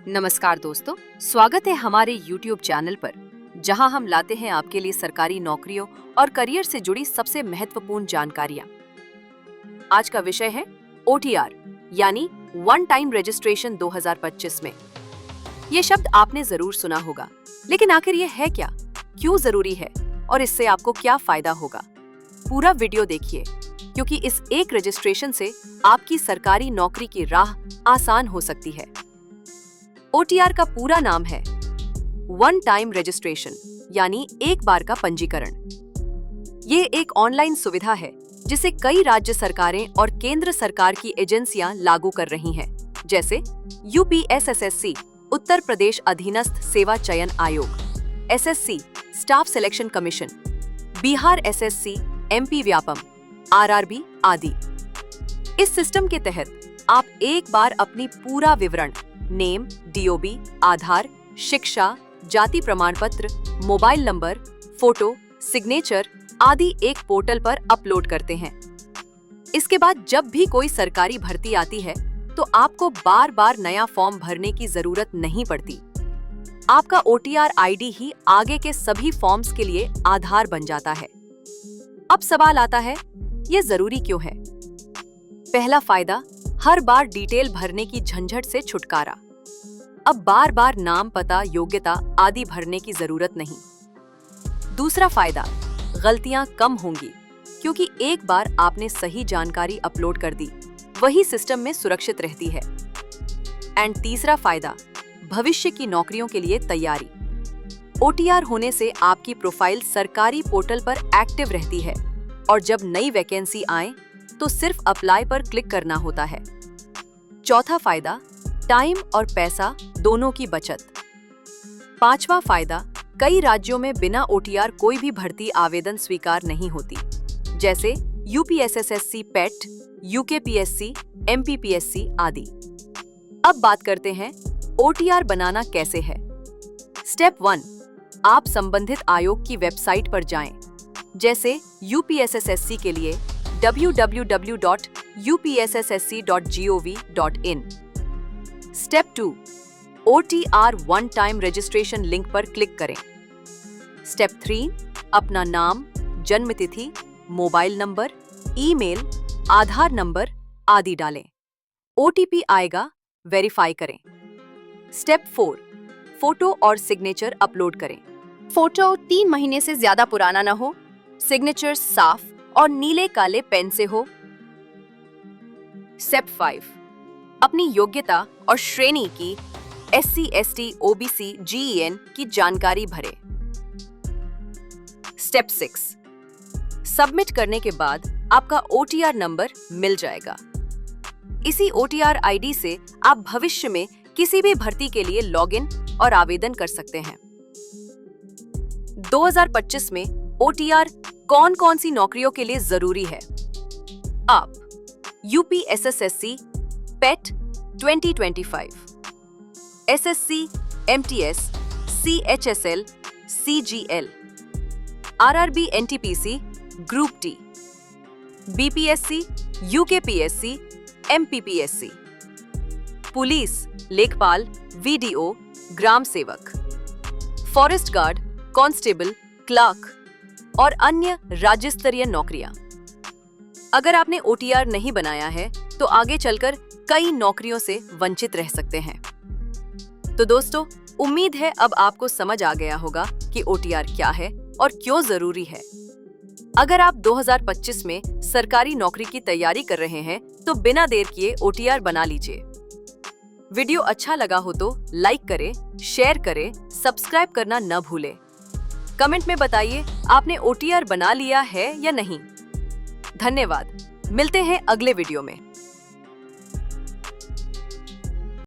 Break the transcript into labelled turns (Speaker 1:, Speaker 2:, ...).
Speaker 1: नमस्कार दोस्तों, स्वागत है हमारे YouTube चैनल पर, जहां हम लाते हैं आपके लिए सरकारी नौकरियों और करियर से जुड़ी सबसे महत्वपूर्ण जानकारियां। आज का विषय है OTR यानी वन टाइम रजिस्ट्रेशन 2025 में। ये शब्द आपने जरूर सुना होगा, लेकिन आखिर ये है क्या, क्यों जरूरी है और इससे आपको क्या फायदा होगा? पूरा वीडियो देखिए, क्योंकि इस एक रजिस्ट्रेशन से आपकी सरकारी नौकरी की राह आसान हो सकती है। OTR का पूरा नाम है वन टाइम रजिस्ट्रेशन यानी एक बार का पंजीकरण। ये एक ऑनलाइन सुविधा है जिसे कई राज्य सरकारें और केंद्र सरकार की एजेंसियां लागू कर रही हैं, जैसे UPSSSC उत्तर प्रदेश अधीनस्थ सेवा चयन आयोग, SSC staff selection commission, Bihar SSC MP Vyapam, RRB आदि। इस सिस्टम के तहत आप एक बार अपनी पूरा विवरण नेम, DOB, आधार, शिक्षा, जाति प्रमाण पत्र, मोबाइल नंबर, फोटो, सिग्नेचर आदि एक पोर्टल पर अपलोड करते हैं। इसके बाद जब भी कोई सरकारी भर्ती आती है तो आपको बार बार नया फॉर्म भरने की जरूरत नहीं पड़ती। आपका OTR ID ही आगे के सभी फॉर्म्स के लिए आधार बन जाता है। अब सवाल आता है, ये जरूरी क्यों है? पहला फायदा, हर बार डिटेल भरने की झंझट से छुटकारा। अब बार बार नाम, पता, योग्यता आदि भरने की जरूरत नहीं। दूसरा फायदा, गलतियां कम होंगी, क्योंकि एक बार आपने सही जानकारी अपलोड कर दी, वही सिस्टम में सुरक्षित रहती है। एंड तीसरा फायदा, भविष्य की नौकरियों के लिए तैयारी। OTR होने से आपकी प्रोफाइल सरकारी पोर्टल पर एक्टिव रहती है और जब नई वैकेंसी आए तो सिर्फ अप्लाई पर क्लिक करना होता है। चौथा फायदा, टाइम और पैसा दोनों की बचत। पांचवा फायदा, कई राज्यों में बिना OTR कोई भी भर्ती आवेदन स्वीकार नहीं होती, जैसे UPSSSC PET, UKPSC, MPPSC आदि। अब बात करते हैं OTR बनाना कैसे है। स्टेप 1, आप संबंधित आयोग की वेबसाइट पर जाएं, जैसे UPSSSC के लिए www.upsssc.gov.in। Step 2, OTR one time registration link पर क्लिक करें। स्टेप 3, अपना नाम, जन्म तिथि, मोबाइल नंबर, ईमेल, आधार नंबर आदि डालें। OTP आएगा, वेरीफाई करें। स्टेप 4, फोटो और सिग्नेचर अपलोड करें। फोटो 3 महीने से ज्यादा पुराना न हो, सिग्नेचर साफ और नीले काले पेन से हो। स्टेप 5, अपनी योग्यता और श्रेणी की SC, ST, OBC, GEN की जानकारी भरें। स्टेप 6, सबमिट करने के बाद आपका OTR नंबर मिल जाएगा। इसी OTR ID से आप भविष्य में किसी भी भर्ती के लिए लॉगिन और आवेदन कर सकते हैं। 2025 में OTR कौन-कौन सी नौकरियों के लिए जरूरी है? आप UPSSSC PET 2025, SSC MTS CHSL CGL, RRB NTPC group T, BPSC UKPSC MPPSC, police, लेखपाल, VDO, ग्राम सेवक, फॉरेस्ट गार्ड, कांस्टेबल, क्लर्क और अन्य राज्य स्तरीय नौकरियां। अगर आपने OTR नहीं बनाया है तो आगे चलकर कई नौकरियों से वंचित रह सकते हैं। तो दोस्तों, उम्मीद है अब आपको समझ आ गया होगा कि OTR क्या है और क्यों जरूरी है। अगर आप 2025 में सरकारी नौकरी की तैयारी कर रहे हैं तो बिना देर किए OTR बना लीजिए। वीडियो अच्छा लगा हो तो लाइक करें, शेयर करें, सब्सक्राइब करना न भूलें। कमेंट में बताइए आपने OTR बना लिया है या नहीं। धन्यवाद, मिलते हैं अगले वीडियो में।